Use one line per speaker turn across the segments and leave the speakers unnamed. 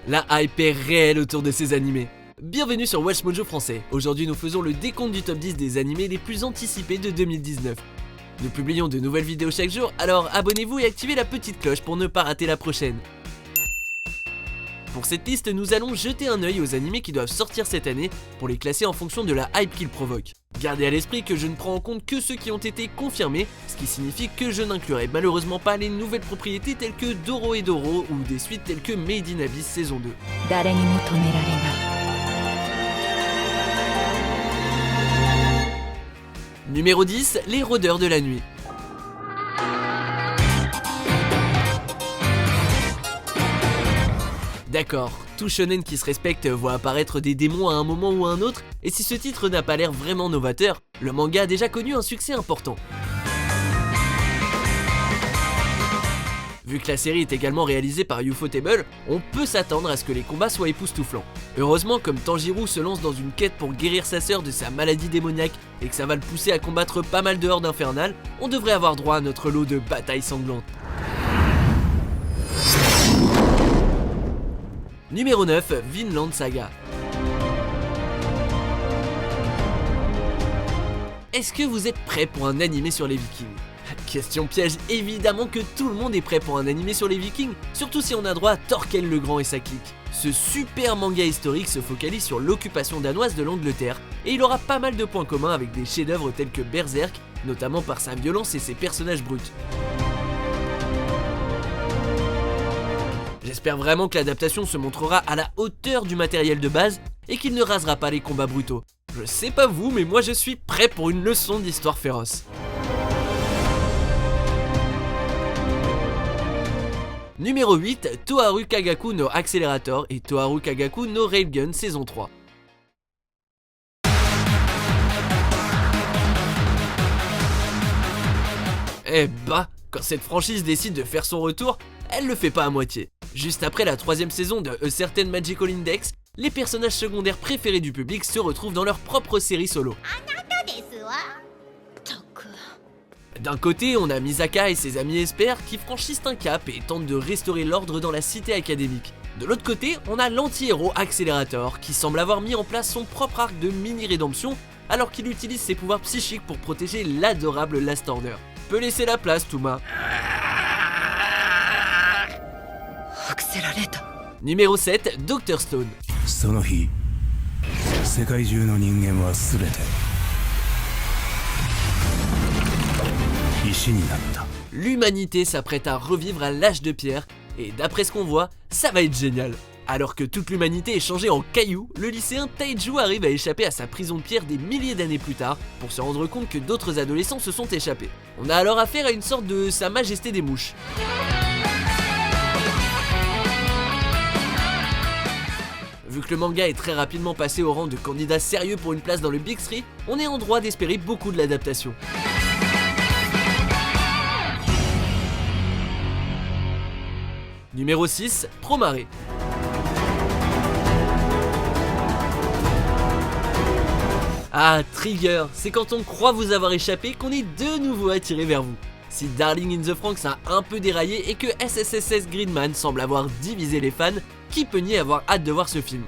La hype est réelle autour de ces animés. Bienvenue sur Watch Mojo français. Aujourd'hui nous faisons le décompte du top 10 des animés les plus anticipés de 2019. Nous publions de nouvelles vidéos chaque jour, alors abonnez-vous et activez la petite cloche pour ne pas rater la prochaine. Pour cette liste, nous allons jeter un œil aux animés qui doivent sortir cette année pour les classer en fonction de la hype qu'ils provoquent. Gardez à l'esprit que je ne prends en compte que ceux qui ont été confirmés, ce qui signifie que je n'inclurai malheureusement pas les nouvelles propriétés telles que Doro et Doro ou des suites telles que Made in Abyss saison 2. Numéro 10, les rôdeurs de la nuit. D'accord, tout shonen qui se respecte voit apparaître des démons à un moment ou à un autre, et si ce titre n'a pas l'air vraiment novateur, le manga a déjà connu un succès important. Vu que la série est également réalisée par Ufotable, on peut s'attendre à ce que les combats soient époustouflants. Heureusement, comme Tanjiro se lance dans une quête pour guérir sa sœur de sa maladie démoniaque et que ça va le pousser à combattre pas mal de hordes infernales, on devrait avoir droit à notre lot de batailles sanglantes. Numéro 9, Vinland Saga. Est-ce que vous êtes prêts pour un animé sur les Vikings? Question piège, évidemment que tout le monde est prêt pour un animé sur les Vikings, surtout si on a droit à Thorkel le Grand et sa clique. Ce super manga historique se focalise sur l'occupation danoise de l'Angleterre, et il aura pas mal de points communs avec des chefs-d'œuvre tels que Berserk, notamment par sa violence et ses personnages bruts. J'espère vraiment que l'adaptation se montrera à la hauteur du matériel de base et qu'il ne rasera pas les combats brutaux. Je sais pas vous, mais moi je suis prêt pour une leçon d'histoire féroce. Numéro 8, Toharu Kagaku no Accelerator et Toharu Kagaku no Railgun saison 3. Eh bah, quand cette franchise décide de faire son retour, elle le fait pas à moitié. Juste après la 3ème saison de A Certain Magical Index, les personnages secondaires préférés du public se retrouvent dans leur propre série solo. D'un côté, on a Misaka et ses amis Esper qui franchissent un cap et tentent de restaurer l'ordre dans la cité académique. De l'autre côté, on a l'anti-héros Accelerator qui semble avoir mis en place son propre arc de mini-rédemption alors qu'il utilise ses pouvoirs psychiques pour protéger l'adorable Last Order. Peut laisser la place, Touma. Numéro 7, Dr Stone. L'humanité s'apprête à revivre à l'âge de pierre, et d'après ce qu'on voit, ça va être génial. Alors que toute l'humanité est changée en cailloux, le lycéen Taiju arrive à échapper à sa prison de pierre des milliers d'années plus tard pour se rendre compte que d'autres adolescents se sont échappés. On a alors affaire à une sorte de Sa Majesté des Mouches. Vu que le manga est très rapidement passé au rang de candidat sérieux pour une place dans le Big 3, on est en droit d'espérer beaucoup de l'adaptation. Numéro 6, Promare. Ah, Trigger, c'est quand on croit vous avoir échappé qu'on est de nouveau attiré vers vous. Si Darling in the Franxx a un peu déraillé et que SSSS Gridman semble avoir divisé les fans, qui peut nier avoir hâte de voir ce film?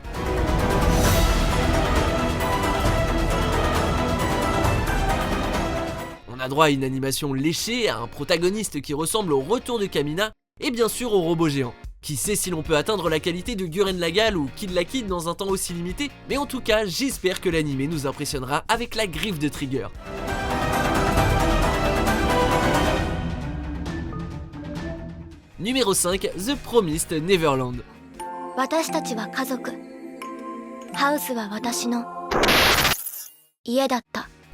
On a droit à une animation léchée, à un protagoniste qui ressemble au retour de Kamina, et bien sûr au robot géant. Qui sait si l'on peut atteindre la qualité de Gurren Lagann ou Kid la Kid dans un temps aussi limité, mais en tout cas j'espère que l'animé nous impressionnera avec la griffe de Trigger. Numéro 5, The Promised Neverland.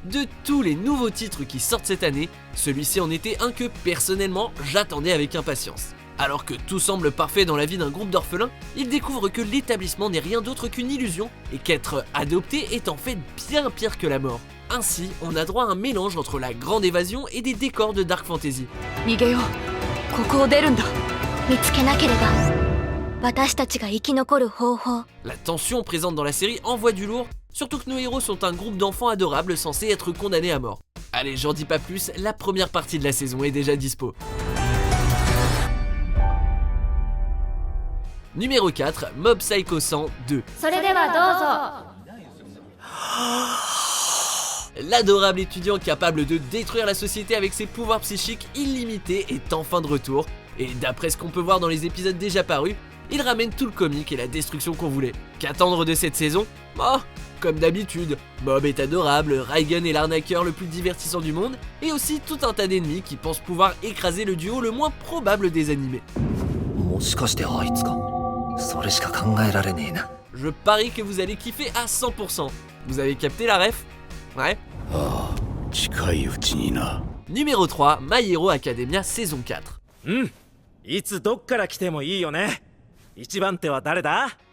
De tous les nouveaux titres qui sortent cette année, celui-ci en était un que personnellement j'attendais avec impatience. Alors que tout semble parfait dans la vie d'un groupe d'orphelins, ils découvrent que l'établissement n'est rien d'autre qu'une illusion et qu'être adopté est en fait bien pire que la mort. Ainsi, on a droit à un mélange entre la grande évasion et des décors de dark fantasy. La tension présente dans la série envoie du lourd, surtout que nos héros sont un groupe d'enfants adorables censés être condamnés à mort. Allez, j'en dis pas plus, la première partie de la saison est déjà dispo. Numéro 4, Mob Psycho 100 2.
それではどうぞ。
L'adorable étudiant capable de détruire la société avec ses pouvoirs psychiques illimités est enfin de retour. Et d'après ce qu'on peut voir dans les épisodes déjà parus, il ramène tout le comique et la destruction qu'on voulait. Qu'attendre de cette saison? Oh, comme d'habitude, Mob est adorable, Raigen est l'arnaqueur le plus divertissant du monde, et aussi tout un tas d'ennemis qui pensent pouvoir écraser le duo le moins probable des animés. Je parie que vous allez kiffer à 100%. Vous avez capté la ref? Ouais. Numéro 3, My Hero Academia saison 4.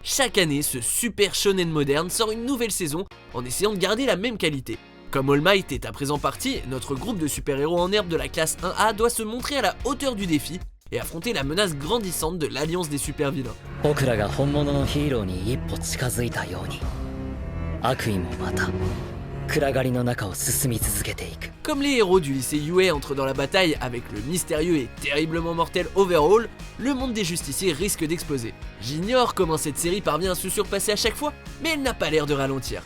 Chaque année, ce super shonen moderne sort une nouvelle saison en essayant de garder la même qualité. Comme All Might est à présent parti, notre groupe de super-héros en herbe de la classe 1A doit se montrer à la hauteur du défi et affronter la menace grandissante de l'alliance des super-vilains. Comme les héros du lycée Yue entrent dans la bataille avec le mystérieux et terriblement mortel Overhaul, le monde des justiciers risque d'exploser. J'ignore comment cette série parvient à se surpasser à chaque fois, mais elle n'a pas l'air de ralentir.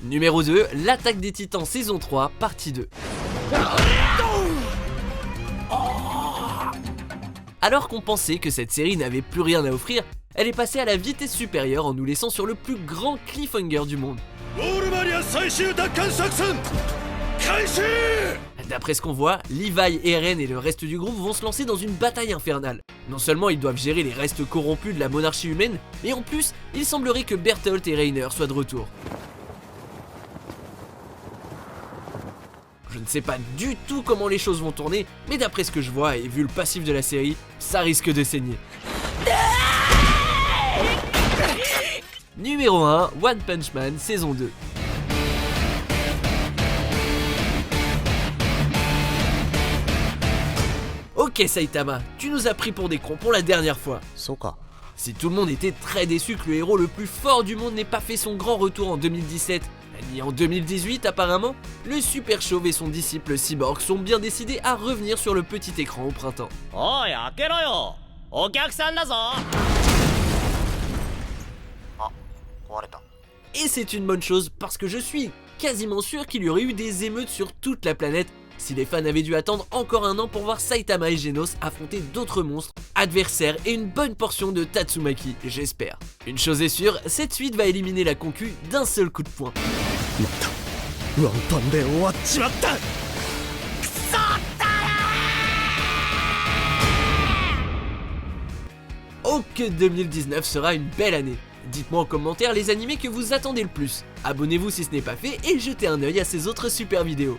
Numéro 2, L'attaque des titans saison 3, partie 2. Alors qu'on pensait que cette série n'avait plus rien à offrir, elle est passée à la vitesse supérieure en nous laissant sur le plus grand cliffhanger du monde. D'après ce qu'on voit, Levi, Eren et le reste du groupe vont se lancer dans une bataille infernale. Non seulement ils doivent gérer les restes corrompus de la monarchie humaine, mais en plus, il semblerait que Bertholdt et Reiner soient de retour. Je ne sais pas du tout comment les choses vont tourner, mais d'après ce que je vois et vu le passif de la série, ça risque de saigner. Numéro 1, One Punch Man saison 2. Ok Saitama, tu nous as pris pour des cons pour la dernière fois. Si tout le monde était très déçu que le héros le plus fort du monde n'ait pas fait son grand retour en 2017, ni en 2018 apparemment, le Super Chauve et son disciple Cyborg sont bien décidés à revenir sur le petit écran au printemps. Et c'est une bonne chose parce que je suis quasiment sûr qu'il y aurait eu des émeutes sur toute la planète si les fans avaient dû attendre encore un an pour voir Saitama et Genos affronter d'autres monstres, adversaires et une bonne portion de Tatsumaki, j'espère. Une chose est sûre, cette suite va éliminer la concu d'un seul coup de poing. Oh que 2019 sera une belle année. Dites-moi en commentaire les animés que vous attendez le plus. Abonnez-vous si ce n'est pas fait et jetez un œil à ces autres super vidéos.